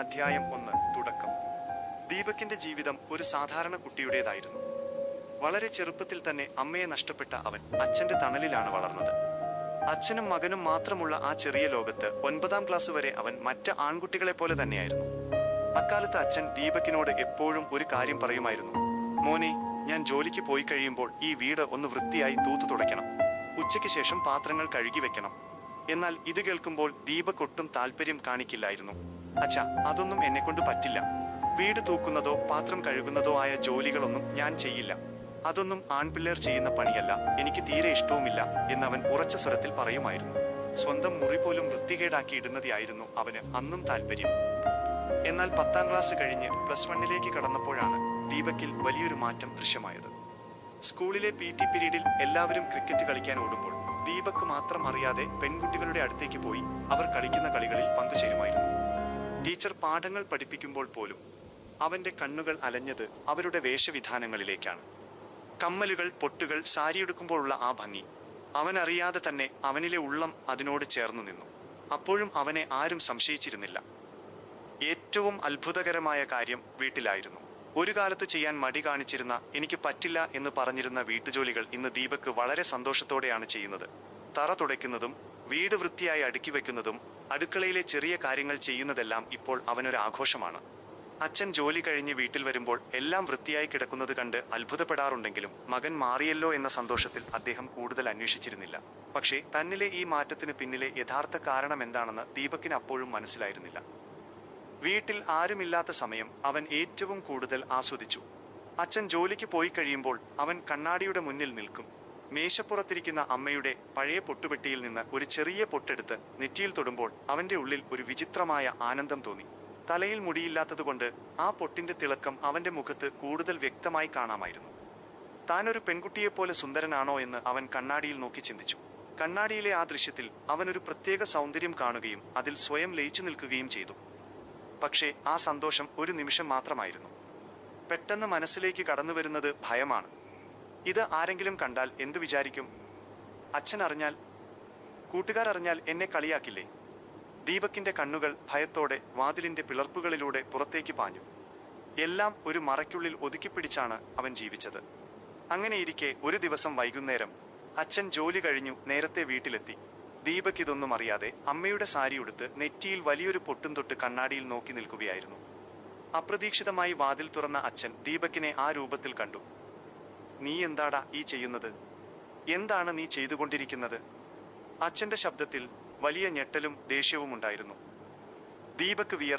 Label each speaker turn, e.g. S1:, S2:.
S1: അധ്യായം 1 തുടക്കം. ദീപകിന്റെ ജീവിതം ഒരു സാധാരണ കുട്ടിയുടേതായിരുന്നു. വളരെ ചെറുപ്പത്തിൽ തന്നെ അമ്മയെ നഷ്ടപ്പെട്ട അവൻ അച്ഛന്റെ തണലിലാണ് വളർന്നത്. അച്ഛനും മകനും മാത്രമുള്ള ആ ചെറിയ ലോകത്ത് 9ാം ക്ലാസ് വരെ അവൻ മറ്റ് ആൺകുട്ടികളെ പോലെ തന്നെയായിരുന്നു. അക്കാലത്ത് അച്ഛൻ ദീപകിനോട് എപ്പോഴും ഒരു കാര്യം പറയുമായിരുന്നു: മോനെ, ഞാൻ ജോലിക്ക് പോയി കഴിയുമ്പോൾ ഈ വീട് ഒന്ന് വൃത്തിയായി തൂത്തു തുടയ്ക്കണം. ഉച്ചയ്ക്ക് ശേഷം പാത്രങ്ങൾ കഴുകി വെക്കണം. എന്നാൽ ഇത് കേൾക്കുമ്പോൾ ദീപക് ഒട്ടും താല്പര്യം കാണിക്കില്ലായിരുന്നു. അച്ഛാ, അതൊന്നും എന്നെക്കൊണ്ട് പറ്റില്ല. വീട് തൂക്കുന്നതോ പാത്രം കഴുകുന്നതോ ആയ ജോലികളൊന്നും ഞാൻ ചെയ്യില്ല. അതൊന്നും ആൺപിള്ളേർ ചെയ്യുന്ന പണിയല്ല, എനിക്ക് തീരെ ഇഷ്ടവുമില്ല എന്നവൻ ഉറച്ച സ്വരത്തിൽ പറയുമായിരുന്നു. സ്വന്തം മുറി പോലും വൃത്തികേടാക്കി ഇടുന്നതായിരുന്നു അവന് അന്നും താല്പര്യം. എന്നാൽ 10ാം ക്ലാസ് കഴിഞ്ഞ് +1 കടന്നപ്പോഴാണ് ദീപകിൽ വലിയൊരു മാറ്റം ദൃശ്യമായത്. സ്കൂളിലെ PT പീരീഡിൽ എല്ലാവരും ക്രിക്കറ്റ് കളിക്കാൻ ഓടുമ്പോൾ ദീപക് മാത്രം അറിയാതെ പെൺകുട്ടികളുടെ അടുത്തേക്ക് പോയി അവർ കളിക്കുന്ന കളികളിൽ പങ്കുചേരുമായിരുന്നു. ടീച്ചർ പാഠങ്ങൾ പഠിപ്പിക്കുമ്പോൾ പോലും അവന്റെ കണ്ണുകൾ അലഞ്ഞത് അവരുടെ വേഷവിധാനങ്ങളിലേക്കാണ്. കമ്മലുകൾ, പൊട്ടുകൾ, സാരിയെടുക്കുമ്പോഴുള്ള ആ ഭംഗി, അവനറിയാതെ തന്നെ അവനിലെ ഉള്ളം അതിനോട് ചേർന്നു നിന്നു. അപ്പോഴും അവനെ ആരും സംശയിച്ചിരുന്നില്ല. ഏറ്റവും അത്ഭുതകരമായ കാര്യം വീട്ടിലായിരുന്നു. ഒരു കാലത്ത് ചെയ്യാൻ മടി കാണിച്ചിരുന്ന, എനിക്ക് പറ്റില്ല എന്ന് പറഞ്ഞിരുന്ന വീട്ടുജോലികൾ ഇന്ന് ദീപക് വളരെ സന്തോഷത്തോടെയാണ് ചെയ്യുന്നത്. തറ തുടയ്ക്കുന്നതും വീട് വൃത്തിയായി അടുക്കി വെക്കുന്നതും അടുക്കളയിലെ ചെറിയ കാര്യങ്ങൾ ചെയ്യുന്നതെല്ലാം ഇപ്പോൾ അവനൊരു ആഘോഷമാണ്. അച്ഛൻ ജോലി കഴിഞ്ഞ് വീട്ടിൽ വരുമ്പോൾ എല്ലാം വൃത്തിയായി കിടക്കുന്നത് കണ്ട് അത്ഭുതപ്പെടാറുണ്ടെങ്കിലും മകൻ മാറിയല്ലോ എന്ന സന്തോഷത്തിൽ അദ്ദേഹം കൂടുതൽ അന്വേഷിച്ചിരുന്നില്ല. പക്ഷേ തന്നിലെ ഈ മാറ്റത്തിന് പിന്നിലെ യഥാർത്ഥ കാരണം എന്താണെന്ന് ദീപകിന് അപ്പോഴും മനസ്സിലായിരുന്നില്ല. വീട്ടിൽ ആരുമില്ലാത്ത സമയം അവൻ ഏറ്റവും കൂടുതൽ ആസ്വദിച്ചു. അച്ഛൻ ജോലിക്ക് പോയി കഴിയുമ്പോൾ അവൻ കണ്ണാടിയുടെ മുന്നിൽ നിൽക്കും. മേശപ്പുറത്തിരിക്കുന്ന അമ്മയുടെ പഴയ പൊട്ടുപെട്ടിയിൽ നിന്ന് ഒരു ചെറിയ പൊട്ടെടുത്ത് നെറ്റിയിൽ തൊടുമ്പോൾ അവന്റെ ഉള്ളിൽ ഒരു വിചിത്രമായ ആനന്ദം തോന്നി. തലയിൽ മുടിയില്ലാത്തതുകൊണ്ട് ആ പൊട്ടിന്റെ തിളക്കം അവന്റെ മുഖത്ത് കൂടുതൽ വ്യക്തമായി കാണാമായിരുന്നു. താനൊരു പെൺകുട്ടിയെപ്പോലെ സുന്ദരനാണോ എന്ന് അവൻ കണ്ണാടിയിൽ നോക്കി ചിന്തിച്ചു. കണ്ണാടിയിലെ ആ ദൃശ്യത്തിൽ അവനൊരു പ്രത്യേക സൗന്ദര്യം കാണുകയും അതിൽ സ്വയം ലയിച്ചു നിൽക്കുകയും ചെയ്തു. പക്ഷേ ആ സന്തോഷം ഒരു നിമിഷം മാത്രമായിരുന്നു. പെട്ടെന്ന് മനസ്സിലേക്ക് കടന്നു വരുന്നത് ഭയമാണ്. ഇത് ആരെങ്കിലും കണ്ടാൽ എന്തു വിചാരിക്കും? അച്ഛൻ അറിഞ്ഞാൽ? കൂട്ടുകാരറിഞ്ഞാൽ എന്നെ കളിയാക്കില്ലേ? ദീപകിന്റെ കണ്ണുകൾ ഭയത്തോടെ വാതിലിന്റെ പിളർപ്പുകളിലൂടെ പുറത്തേക്ക് പാഞ്ഞു. എല്ലാം ഒരു മറയ്ക്കുള്ളിൽ ഒതുക്കിപ്പിടിച്ചാണ് അവൻ ജീവിച്ചത്. അങ്ങനെയിരിക്കെ ഒരു ദിവസം വൈകുന്നേരം അച്ഛൻ ജോലി കഴിഞ്ഞു നേരത്തെ വീട്ടിലെത്തി. ദീപക് ഇതൊന്നും അറിയാതെ അമ്മയുടെ സാരി ഉടുത്ത് നെറ്റിയിൽ വലിയൊരു പൊട്ടും തൊട്ട് കണ്ണാടിയിൽ നോക്കി നിൽക്കുകയായിരുന്നു. അപ്രതീക്ഷിതമായി വാതിൽ തുറന്ന അച്ഛൻ ദീപകിനെ ആ രൂപത്തിൽ കണ്ടു. നീ എന്താടാ ഈ ചെയ്യുന്നത്? എന്താണ് നീ ചെയ്തുകൊണ്ടിരിക്കുന്നത്? അച്ഛന്റെ ശബ്ദത്തിൽ വലിയ ഞെട്ടലും ദേഷ്യവും ഉണ്ടായിരുന്നു. ദീപക് വിയർത്തു.